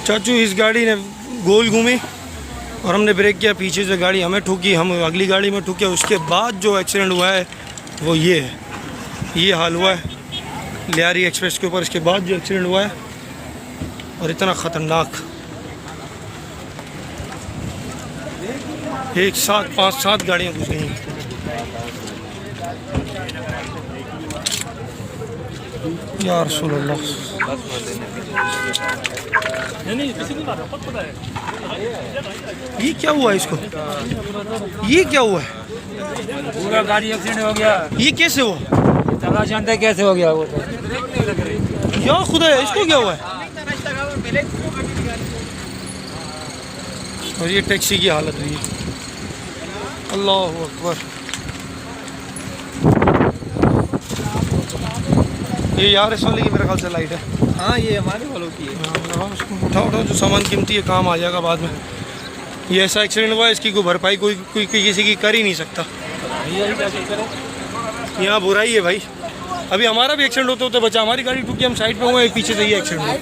चाचू इस गाड़ी ने गोल घूमी और हमने ब्रेक किया, पीछे से गाड़ी हमें ठुकी, हम अगली गाड़ी में ठुके। उसके बाद जो एक्सीडेंट हुआ है वो ये है, ये हाल हुआ है लियारी एक्सप्रेस के ऊपर। इसके बाद जो एक्सीडेंट हुआ है और इतना ख़तरनाक, एक साथ 5-7 गाड़ियाँ घुस गई। या रसूल अल्लाह, ये क्या हुआ इसको, ये क्या हुआ है? पूरा गाड़ी एक्सीडेंट हो गया। ये कैसे हुआ? तला जानते कैसे हो गया वो तो। क्या खुदा है, इसको क्या हुआ है? और ये टैक्सी की हालत हुई है। अल्लाह अकबर। ये यार इस वाले की मेरे ख्याल से लाइट है। हाँ ये हमारे वालों की है। उसको उठाओ, जो सामान कीमती है काम आ जाएगा बाद में। ये ऐसा एक्सीडेंट हुआ है, इसकी कोई भरपाई कोई किसी की कर ही नहीं सकता। यहाँ बुराई है भाई। अभी हमारा भी एक्सीडेंट होते होते बचा, हमारी गाड़ी टूटी, हम साइड पे हुए, पीछे से ये एक्सीडेंट हुआ।